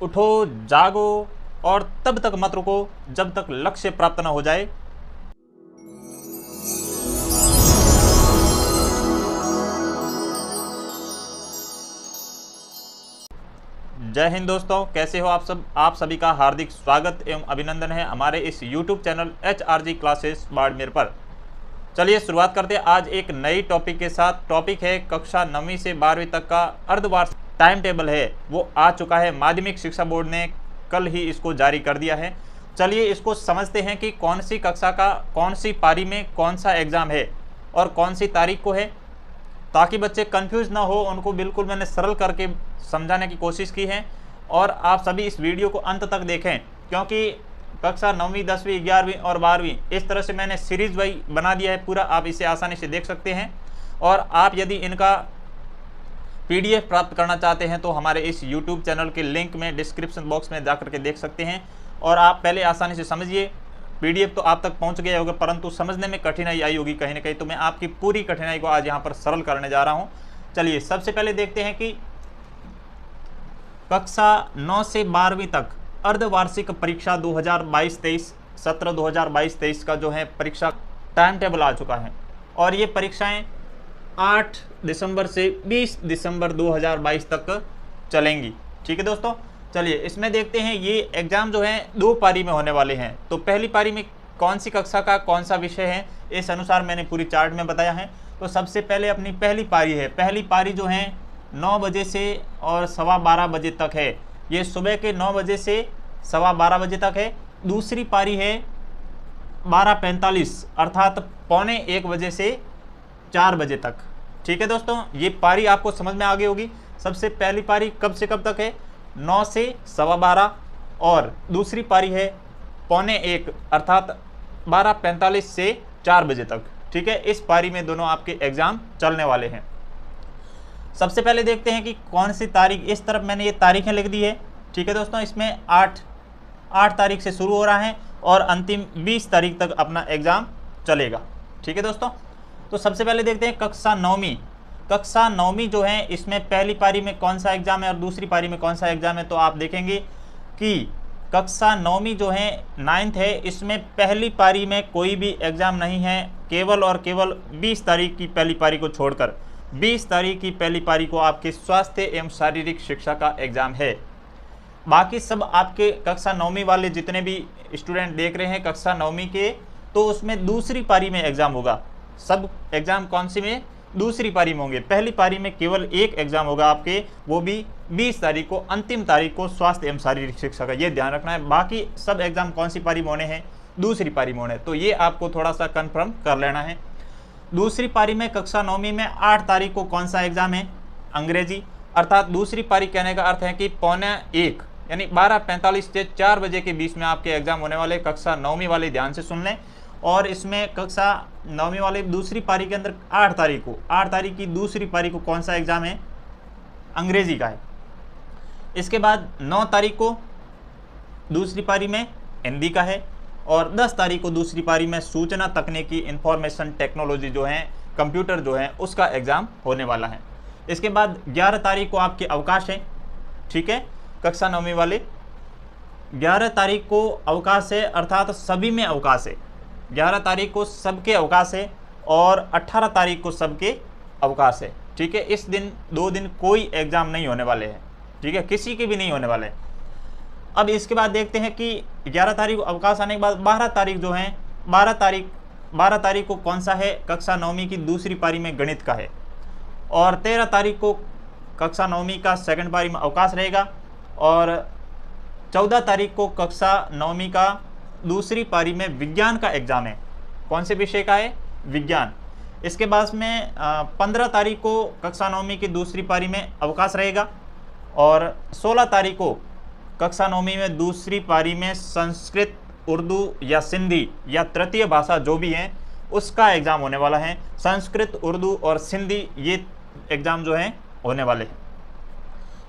उठो, जागो और तब तक मत रुको जब तक लक्ष्य प्राप्त न हो जाए। जय हिंद दोस्तों, कैसे हो आप सब। आप सभी का हार्दिक स्वागत एवं अभिनंदन है हमारे इस YouTube channel HRG classes Barmer पर। चलिए शुरुआत करते हैं आज एक नई टॉपिक के साथ। टॉपिक है कक्षा 9वीं से 12वीं तक का अर्धवार्षिक टाइम टेबल है, वो आ चुका है। माध्यमिक शिक्षा बोर्ड ने कल ही इसको जारी कर दिया है। चलिए इसको समझते हैं कि कौन सी कक्षा का कौन सी पारी में कौन सा एग्ज़ाम है और कौन सी तारीख को है, ताकि बच्चे कंफ्यूज ना हो। उनको बिल्कुल मैंने सरल करके समझाने की कोशिश की है और आप सभी इस वीडियो को अंत तक देखें, क्योंकि कक्षा 9वीं 10वीं 11वीं और 12वीं इस तरह से मैंने सीरीज वाइज बना दिया है पूरा। आप इसे आसानी से देख सकते हैं और आप यदि इनका PDF प्राप्त करना चाहते हैं तो हमारे इस YouTube चैनल के लिंक में डिस्क्रिप्शन बॉक्स में जाकर के देख सकते हैं। और आप पहले आसानी से समझिए। PDF तो आप तक पहुंच गया होगा, परंतु समझने में कठिनाई आई होगी कहीं ना कहीं, तो मैं आपकी पूरी कठिनाई को आज यहाँ पर सरल करने जा रहा हूँ। चलिए सबसे पहले देखते हैं कि कक्षा 9 से 12वीं तक अर्धवार्षिक परीक्षा 2022-23 सत्र 2022-23 का जो है परीक्षा टाइम टेबल आ चुका है और ये परीक्षाएं 8 दिसंबर से 20 दिसंबर 2022 तक चलेंगी। ठीक है दोस्तों, चलिए इसमें देखते हैं। ये एग्ज़ाम जो है 2 पारी में होने वाले हैं। तो पहली पारी में कौन सी कक्षा का कौन सा विषय है, इस अनुसार मैंने पूरी चार्ट में बताया है। तो सबसे पहले अपनी पहली पारी है। पहली पारी जो है 9 बजे से और 12:15 बजे तक है। ये सुबह के 9 बजे से 12:15 बजे तक है। दूसरी पारी है 12:45 अर्थात पौने 1 बजे से 4 बजे तक। ठीक है दोस्तों, ये पारी आपको समझ में आ गई होगी। सबसे पहली पारी कब से कब तक है, 9 से 12:15 और दूसरी पारी है पौने 1 अर्थात 12:45 से 4 बजे तक। ठीक है, इस पारी में दोनों आपके एग्ज़ाम चलने वाले हैं। सबसे पहले देखते हैं कि कौन सी तारीख। इस तरफ मैंने ये तारीखें लिख दी है। ठीक है दोस्तों, इसमें 8 तारीख से शुरू हो रहा है और अंतिम 20 तारीख तक अपना एग्ज़ाम चलेगा। ठीक है दोस्तों, तो सबसे पहले देखते हैं कक्षा 9वीं। कक्षा 9वीं जो है इसमें पहली पारी में कौन सा एग्ज़ाम है और दूसरी पारी में कौन सा एग्ज़ाम है। तो आप देखेंगे कि कक्षा 9वीं जो है 9th है, इसमें पहली पारी में कोई भी एग्ज़ाम नहीं है। केवल और केवल 20 तारीख की पहली पारी को छोड़कर 20 तारीख की पहली पारी को आपके स्वास्थ्य एवं शारीरिक शिक्षा का एग्ज़ाम है। बाकी सब आपके कक्षा 9वीं वाले जितने भी स्टूडेंट देख रहे हैं कक्षा 9वीं के, तो उसमें दूसरी पारी में एग्ज़ाम होगा। सब एग्ज़ाम कौन सी में, दूसरी पारी में होंगे। पहली पारी में केवल एक एग्ज़ाम होगा आपके, वो भी 20 तारीख को, अंतिम तारीख को स्वास्थ्य एवं शारीरिक शिक्षा का, ये ध्यान रखना है। बाकी सब एग्ज़ाम कौन सी पारी में होने हैं, दूसरी पारी में होने हैं। तो ये आपको थोड़ा सा कन्फर्म कर लेना है। दूसरी पारी में कक्षा 9वीं में 8 तारीख को कौन सा एग्ज़ाम है, अंग्रेजी। अर्थात दूसरी पारी कहने का अर्थ है कि पौने 1 यानी 12:45 से 4 बजे के बीच में आपके एग्ज़ाम होने वाले। कक्षा 9वीं वाले ध्यान से सुन लें। और इसमें कक्षा 9वीं वाले दूसरी पारी के अंदर 8 तारीख की दूसरी पारी को कौन सा एग्ज़ाम है, अंग्रेजी का है। इसके बाद 9 तारीख को दूसरी पारी में हिंदी का है और 10 तारीख को दूसरी पारी में सूचना तकनीकी इंफॉर्मेशन टेक्नोलॉजी जो है, कंप्यूटर जो है, उसका एग्ज़ाम होने वाला है। इसके बाद 11 तारीख को आपके अवकाश है। ठीक है, कक्षा 9वीं वाले 11 तारीख को अवकाश है, अर्थात सभी में अवकाश है। 11 तारीख को सबके अवकाश है और 18 तारीख को सबके अवकाश है। ठीक है, इस दिन 2 दिन कोई एग्ज़ाम नहीं होने वाले हैं। ठीक है, किसी के भी नहीं होने वाले। अब इसके बाद देखते हैं कि 11 तारीख को अवकाश आने के बाद 12 तारीख जो है, 12 तारीख को कौन सा है, कक्षा 9वीं की दूसरी पारी में गणित का है। और 13 तारीख को कक्षा 9वीं का सेकंड पारी में अवकाश रहेगा और 14 तारीख को कक्षा 9वीं का दूसरी पारी में विज्ञान का एग्ज़ाम है। कौन से विषय का है, विज्ञान। इसके बाद में 15 तारीख को कक्षा 9वीं की दूसरी पारी में अवकाश रहेगा और 16 तारीख को कक्षा 9वीं में दूसरी पारी में संस्कृत, उर्दू या सिंधी या तृतीय भाषा जो भी हैं उसका एग्ज़ाम होने वाला है। संस्कृत, उर्दू और सिंधी ये एग्ज़ाम जो हैं होने वाले हैं।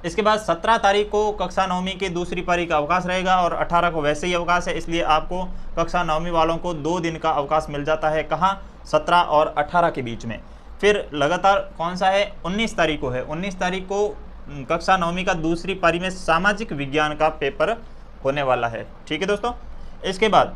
इसके बाद 17 तारीख को कक्षा 9वीं के दूसरी पारी का अवकाश रहेगा और 18 को वैसे ही अवकाश है, इसलिए आपको कक्षा 9वीं वालों को 2 दिन का अवकाश मिल जाता है। कहाँ, 17 और 18 के बीच में। फिर लगातार कौन सा है, 19 तारीख को है। 19 तारीख को कक्षा 9वीं का दूसरी पारी में सामाजिक विज्ञान का पेपर होने वाला है। ठीक है दोस्तों, इसके बाद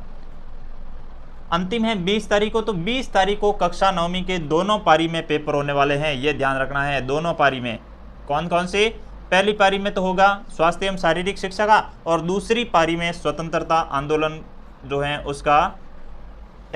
अंतिम है 20 तारीख को। तो 20 तारीख को कक्षा 9वीं के दोनों पारी में पेपर होने वाले हैं, ये ध्यान रखना है। दोनों पारी में कौन कौन से? पहली पारी में तो होगा स्वास्थ्य एवं शारीरिक शिक्षा का, और दूसरी पारी में स्वतंत्रता आंदोलन जो है उसका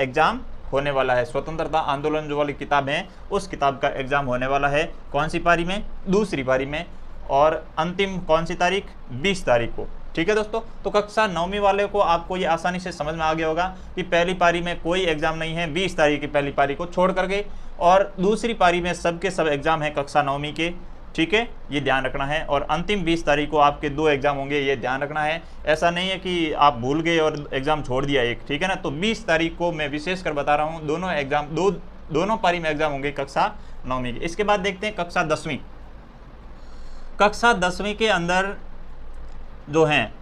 एग्जाम होने वाला है। स्वतंत्रता आंदोलन जो वाली किताब है उस किताब का एग्जाम होने वाला है। कौन सी पारी में? दूसरी पारी में। और अंतिम कौन सी तारीख? 20 तारीख को। ठीक है दोस्तों, तो कक्षा 9वीं वाले को आपको ये आसानी से समझ में आ गया होगा कि पहली पारी में कोई एग्जाम नहीं है 20 तारीख की पहली पारी को छोड़ करके, और दूसरी पारी में सबके सब एग्जाम है कक्षा 9वीं के। ठीक है, ये ध्यान रखना है। और अंतिम 20 तारीख को आपके 2 एग्जाम होंगे, ये ध्यान रखना है। ऐसा नहीं है कि आप भूल गए और एग्जाम छोड़ दिया एक। ठीक है ना, तो 20 तारीख को मैं विशेष कर बता रहा हूँ, दोनों एग्जाम दोनों पारी में एग्जाम होंगे कक्षा 9वीं के। इसके बाद देखते हैं कक्षा 10वीं। कक्षा 10वीं के अंदर जो हैं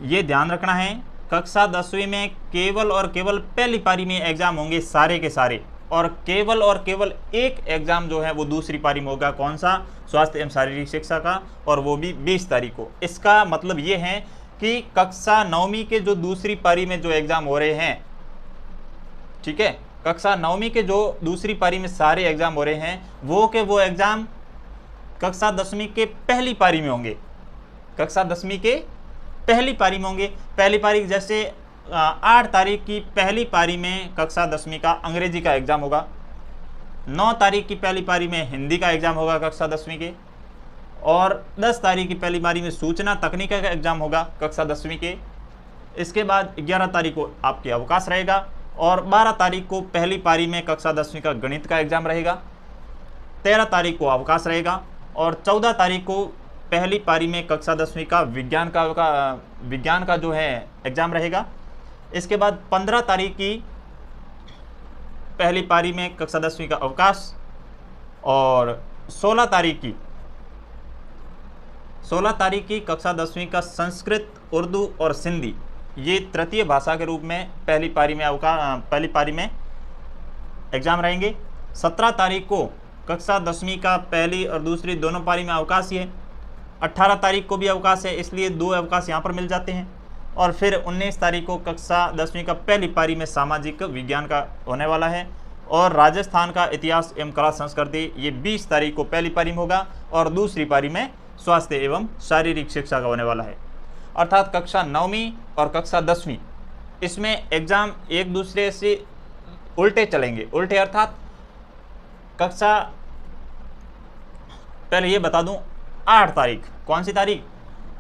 ये ध्यान रखना है, कक्षा 10वीं में केवल और केवल पहली पारी में एग्जाम होंगे सारे के सारे, और केवल एक एग्जाम जो है वो दूसरी पारी में होगा। कौन सा? स्वास्थ्य एवं शारीरिक शिक्षा का, और वो भी 20 तारीख को। इसका मतलब ये है कि कक्षा 9वीं के जो दूसरी पारी में जो एग्जाम हो रहे हैं, ठीक है, कक्षा 9वीं के जो दूसरी पारी में सारे एग्जाम हो रहे हैं वो एग्जाम कक्षा 10वीं के पहली पारी में होंगे। कक्षा 10वीं के पहली पारी में होंगे। पहली पारी जैसे 8 तारीख की पहली पारी में कक्षा 10वीं का अंग्रेजी का एग्जाम होगा, 9 तारीख की पहली पारी में हिंदी का एग्जाम होगा कक्षा 10वीं के, और 10 तारीख की पहली पारी में सूचना तकनीक का एग्जाम होगा कक्षा 10वीं के। इसके बाद 11 तारीख को आपके अवकाश रहेगा, और 12 तारीख को पहली पारी में कक्षा 10वीं का गणित का एग्जाम रहेगा, 13 तारीख को अवकाश रहेगा, और 14 तारीख को पहली पारी में कक्षा 10वीं का विज्ञान का जो है एग्जाम रहेगा। इसके बाद 15 तारीख की पहली पारी में कक्षा 10वीं का अवकाश, और 16 तारीख की कक्षा 10वीं का संस्कृत, उर्दू और सिंधी, ये तृतीय भाषा के रूप में पहली पारी में एग्जाम रहेंगे। 17 तारीख को कक्षा 10वीं का पहली और दूसरी दोनों पारी में अवकाश ही है। 18 तारीख को भी अवकाश है, इसलिए 2 अवकाश यहाँ पर मिल जाते हैं। और फिर 19 तारीख को कक्षा 10वीं का पहली पारी में सामाजिक विज्ञान का होने वाला है, और राजस्थान का इतिहास एवं कला संस्कृति ये 20 तारीख को पहली पारी में होगा, और दूसरी पारी में स्वास्थ्य एवं शारीरिक शिक्षा का होने वाला है। अर्थात कक्षा 9वीं और कक्षा 10वीं इसमें एग्जाम एक दूसरे से उल्टे चलेंगे। उल्टे अर्थात कक्षा, पहले ये बता दूं, 8 तारीख, कौन सी तारीख?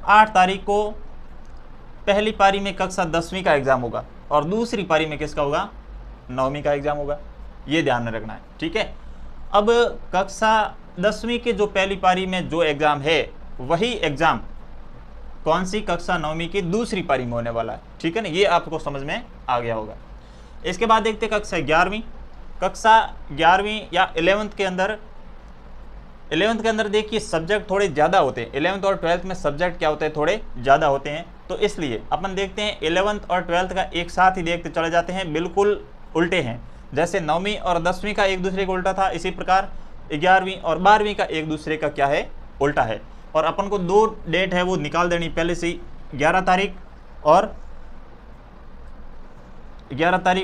8 तारीख को पहली पारी में कक्षा 10वीं का एग्जाम होगा, और दूसरी पारी में किसका होगा? 9वीं का एग्जाम होगा। ये ध्यान में रखना है। ठीक है, अब कक्षा 10वीं के जो पहली पारी में जो एग्जाम है वही एग्जाम कौन सी? कक्षा 9वीं की दूसरी पारी में होने वाला है। ठीक है ना, ये आपको समझ में आ गया होगा। इसके बाद देखते हैं कक्षा 11वीं। कक्षा 11वीं या 11th के अंदर देखिए सब्जेक्ट थोड़े ज़्यादा होते हैं। 11th और 12th में सब्जेक्ट क्या होते हैं? थोड़े ज़्यादा होते हैं। तो इसलिए अपन देखते हैं 11th और 12th का एक साथ ही देखते चले जाते हैं, बिल्कुल उल्टे हैं। जैसे 9वीं और 10वीं का एक दूसरे का उल्टा था, इसी प्रकार 11वीं और 12वीं का एक दूसरे का क्या है? उल्टा है। और अपन को 2 डेट है वो निकाल देनी पहले से ही, 11 तारीख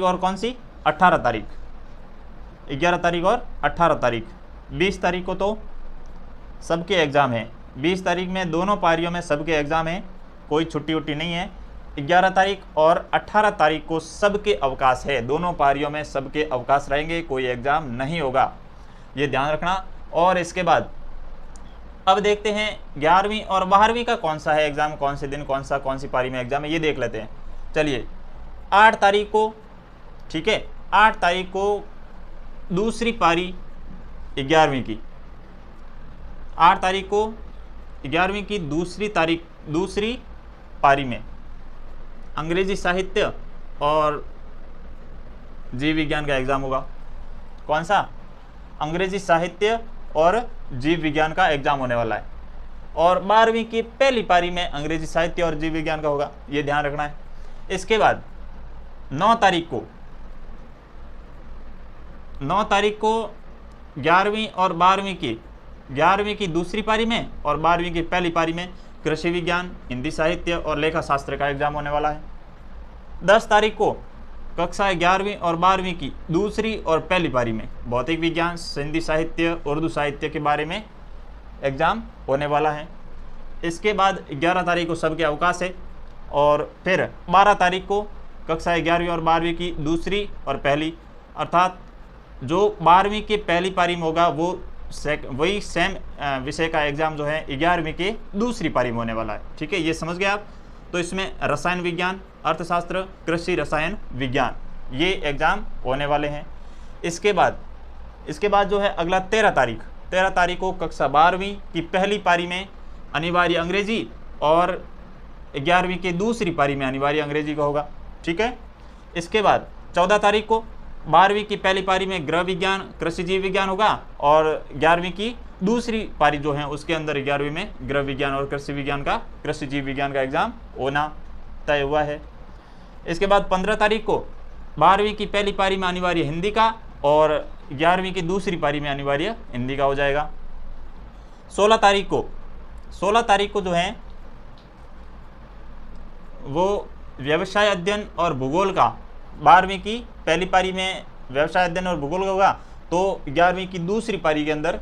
और कौन सी? 18 तारीख। 11 तारीख और 18 तारीख। 20 तारीख को तो सबके एग्ज़ाम हैं। 20 तारीख में दोनों पारियों में सबके एग्ज़ाम हैं, कोई छुट्टी उट्टी नहीं है। 11 तारीख और 18 तारीख को सबके अवकाश है, दोनों पारियों में सबके अवकाश रहेंगे, कोई एग्ज़ाम नहीं होगा, ये ध्यान रखना। और इसके बाद अब देखते हैं 11वीं और 12वीं का कौन सा है एग्ज़ाम, कौन से दिन, कौन सी पारी में एग्ज़ाम है, ये देख लेते हैं। चलिए 8 तारीख को, ठीक है, 8 तारीख को दूसरी पारी 11वीं की, 8 तारीख को 11वीं की दूसरी पारी में अंग्रेजी साहित्य और जीव विज्ञान का एग्ज़ाम होगा। कौन सा? अंग्रेजी साहित्य और जीव विज्ञान का एग्ज़ाम होने वाला है। और 12वीं की पहली पारी में अंग्रेजी साहित्य और जीव विज्ञान का होगा, ये ध्यान रखना है। इसके बाद 9 तारीख को 11वीं और 12वीं की 11वीं की दूसरी पारी में और 12वीं की पहली पारी में कृषि विज्ञान, हिंदी साहित्य और लेखा शास्त्र का एग्जाम होने वाला है। 10 तारीख को कक्षा 11वीं और 12वीं की दूसरी और पहली पारी में भौतिक विज्ञान, हिंदी साहित्य, उर्दू साहित्य के बारे में एग्ज़ाम होने वाला है। इसके बाद 11 तारीख को सबके अवकाश है और फिर 12 तारीख को कक्षा 11वीं और 12वीं की दूसरी और पहली, अर्थात जो 12वीं की पहली पारी में होगा वो वही सेम विषय का एग्ज़ाम जो है 11वीं की दूसरी पारी में होने वाला है। ठीक है, ये समझ गए आप। तो इसमें रसायन विज्ञान, अर्थशास्त्र, कृषि रसायन विज्ञान ये एग्ज़ाम होने वाले हैं। इसके बाद जो है अगला 13 तारीख को कक्षा 12वीं की पहली पारी में अनिवार्य अंग्रेजी और 11वीं की दूसरी पारी में अनिवार्य अंग्रेजी का होगा। ठीक है, इसके बाद 14 तारीख को 12वीं की पहली पारी में गृह विज्ञान, कृषि जीव विज्ञान होगा और 11वीं की दूसरी पारी जो है उसके अंदर 11वीं में गृह विज्ञान और कृषि जीव विज्ञान का एग्जाम होना तय हुआ है। इसके बाद 15 तारीख को 12वीं की पहली पारी में अनिवार्य हिंदी का और 11वीं की दूसरी पारी में अनिवार्य हिंदी का हो जाएगा। 16 तारीख को जो है वो व्यवसाय अध्ययन और भूगोल का 12वीं की पहली पारी में व्यवसाय अध्ययन और भूगोल का होगा, तो 11वीं की दूसरी पारी के अंदर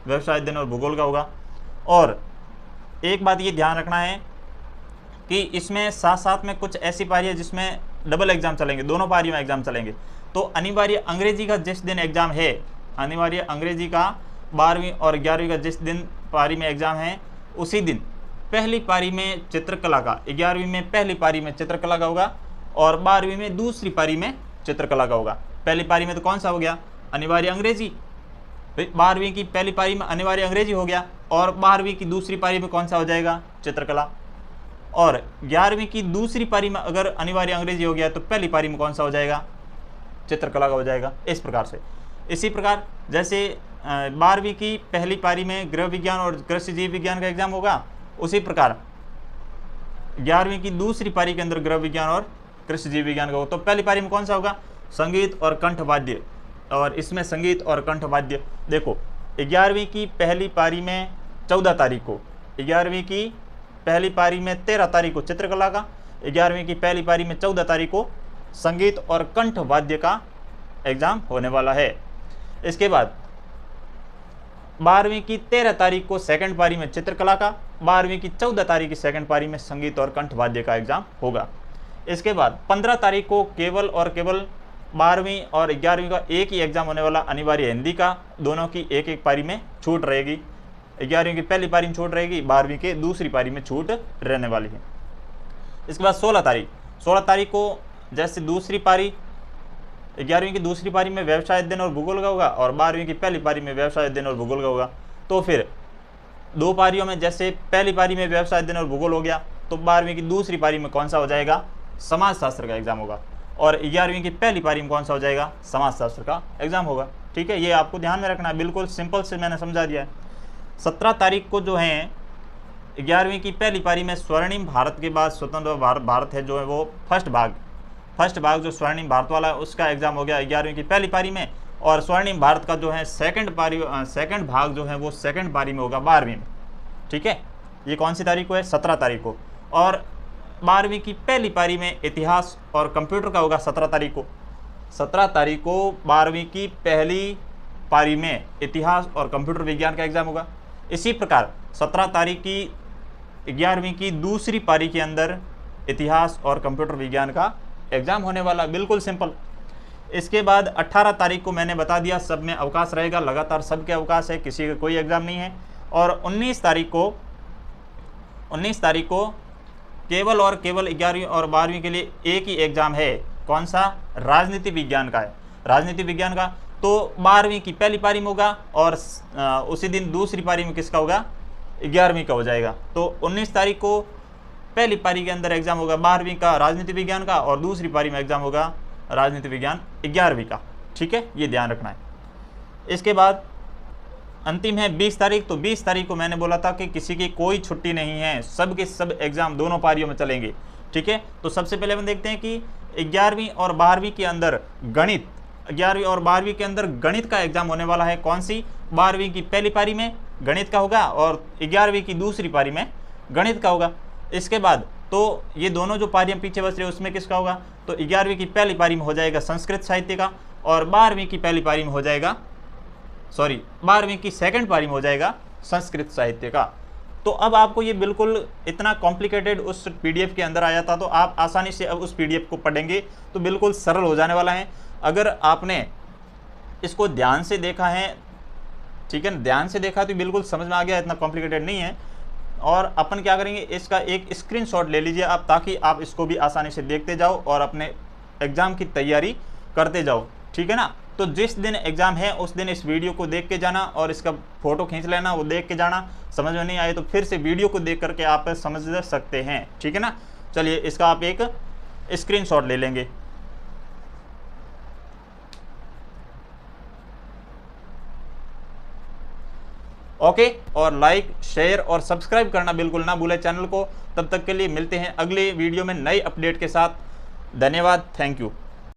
व्यवसाय अध्ययन और भूगोल का होगा। और एक बात ये ध्यान रखना है कि इसमें साथ साथ में कुछ ऐसी पारी है जिसमें डबल एग्जाम चलेंगे, दोनों पारी में एग्जाम चलेंगे। तो अनिवार्य अंग्रेजी का जिस दिन एग्जाम है, अनिवार्य अंग्रेजी का 12वीं और 11वीं का जिस दिन पारी में एग्जाम है, उसी दिन पहली पारी में चित्रकला का, 11वीं में पहली पारी में चित्रकला का होगा और 12वीं में दूसरी पारी में चित्रकला का होगा। पहली पारी में तो कौन सा हो गया, अनिवार्य अंग्रेजी। 12वीं की पहली पारी में अनिवार्य अंग्रेजी हो गया और 12वीं की दूसरी पारी में कौन सा हो जाएगा, चित्रकला। और 11वीं की दूसरी पारी में अगर अनिवार्य अंग्रेजी हो गया तो पहली पारी में कौन सा हो जाएगा, चित्रकला का हो जाएगा। इस प्रकार से, इसी प्रकार जैसे 12वीं की पहली पारी में गृह विज्ञान और कृषि जीव विज्ञान का एग्जाम होगा, उसी प्रकार 11वीं की दूसरी पारी के अंदर गृह विज्ञान और कृषि जीव विज्ञान का होगा। तो पहली पारी में कौन सा होगा, संगीत और कंठ वाद्य। और इसमें संगीत और कंठ वाद्य देखो, 11वीं की पहली पारी में 14 तारीख को, 11वीं की पहली पारी में 13 तारीख को चित्रकला का, 11वीं की पहली पारी में 14 तारीख को संगीत और कंठ वाद्य का एग्जाम होने वाला है। इसके बाद 12वीं की 13 तारीख को सेकंड पारी में चित्रकला का, 12वीं की 14 तारीख की सेकंड पारी में संगीत और कंठ वाद्य का एग्जाम होगा। इसके बाद 15 तारीख को केवल और केवल 12वीं और 11वीं का एक ही एग्जाम होने वाला, अनिवार्य हिंदी का। दोनों की एक एक पारी में छूट रहेगी, 11वीं की पहली पारी में छूट रहेगी, 12वीं के दूसरी पारी में छूट रहने वाली है। इसके बाद 16 तारीख को जैसे दूसरी पारी, 11वीं की दूसरी पारी में व्यवसाय अध्ययन और भूगोल का होगा और 12वीं की पहली पारी में व्यवसाय अध्ययन और भूगोल का होगा। तो फिर दो पारियों में जैसे पहली पारी में व्यवसाय अध्ययन और भूगोल हो गया, तो 12वीं की दूसरी पारी में कौन सा हो जाएगा, समाजशास्त्र का एग्जाम होगा। और 11वीं की पहली पारी में कौन सा हो जाएगा, समाजशास्त्र का एग्जाम होगा। ठीक है, ये आपको ध्यान में रखना है, बिल्कुल सिंपल से मैंने समझा दिया है। 17 तारीख को जो है 11वीं की पहली पारी में स्वर्णिम भारत के बाद स्वतंत्र भारत है जो है वो फर्स्ट भाग जो स्वर्णिम भारत वाला है उसका एग्जाम हो गया 11वीं की पहली पारी में। और स्वर्णिम भारत का जो है सेकंड भाग जो है वो सेकंड पारी में होगा 12वीं में। ठीक है, ये कौन सी तारीख को है, 17 तारीख को। और 12वीं की पहली पारी में इतिहास और कंप्यूटर का होगा 17 तारीख को। 17 तारीख को 12वीं की पहली पारी में इतिहास और कंप्यूटर विज्ञान का एग्जाम होगा। इसी प्रकार 17 तारीख की 11वीं की दूसरी पारी के अंदर इतिहास और कंप्यूटर विज्ञान का एग्जाम होने वाला, बिल्कुल सिंपल। इसके बाद 18 तारीख को मैंने बता दिया सब में अवकाश रहेगा, लगातार सबके अवकाश है, किसी का कोई एग्जाम नहीं है। और 19 तारीख को केवल और केवल 11वीं और 12वीं के लिए एक ही एग्जाम है, कौन सा, राजनीति विज्ञान का है। राजनीति विज्ञान का तो 12वीं की पहली पारी में होगा और उसी दिन दूसरी पारी में किसका होगा, 11वीं का हो जाएगा। तो 19 तारीख को पहली पारी के अंदर एग्जाम होगा 12वीं का राजनीति विज्ञान का और दूसरी पारी में एग्जाम होगा राजनीति विज्ञान 11वीं का। ठीक है, ये ध्यान रखना है। इसके बाद अंतिम है 20 तारीख। तो 20 तारीख को मैंने बोला था कि किसी की कोई छुट्टी नहीं है, सब के सब एग्जाम दोनों पारियों में चलेंगे। ठीक है, तो सबसे पहले हम देखते हैं कि 11वीं और 12वीं के अंदर गणित, 11वीं और 12वीं के अंदर गणित का एग्जाम होने वाला है, कौन सी, 12वीं की पहली पारी में गणित का होगा और 11वीं की दूसरी पारी में गणित का होगा। इसके बाद तो ये दोनों जो पारियां पीछे बच रही है उसमें किसका होगा, तो 11वीं की पहली पारी में हो जाएगा संस्कृत साहित्य का और 12वीं की पहली पारी में हो जाएगा 12वीं की सेकंड पारी में हो जाएगा संस्कृत साहित्य का। तो अब आपको ये बिल्कुल इतना कॉम्प्लिकेटेड उस पीडीएफ के अंदर आया था, तो आप आसानी से अब उस पीडीएफ को पढ़ेंगे तो बिल्कुल सरल हो जाने वाला है। अगर आपने इसको ध्यान से देखा है, ठीक है, ध्यान से देखा तो बिल्कुल समझ में आ गया, इतना कॉम्प्लिकेटेड नहीं है। और अपन क्या करेंगे, इसका एक स्क्रीनशॉट ले लीजिए आप, ताकि आप इसको भी आसानी से देखते जाओ और अपने एग्ज़ाम की तैयारी करते जाओ, ठीक है ना। तो जिस दिन एग्ज़ाम है उस दिन इस वीडियो को देख के जाना और इसका फ़ोटो खींच लेना, वो देख के जाना। समझ में नहीं आए तो फिर से वीडियो को देख करके आप समझ सकते हैं, ठीक है ना। चलिए इसका आप एक स्क्रीनशॉट ले लेंगे। ओके, और लाइक, शेयर और सब्सक्राइब करना बिल्कुल ना भूलें चैनल को। तब तक के लिए मिलते हैं अगले वीडियो में नई अपडेट के साथ। धन्यवाद, थैंक यू।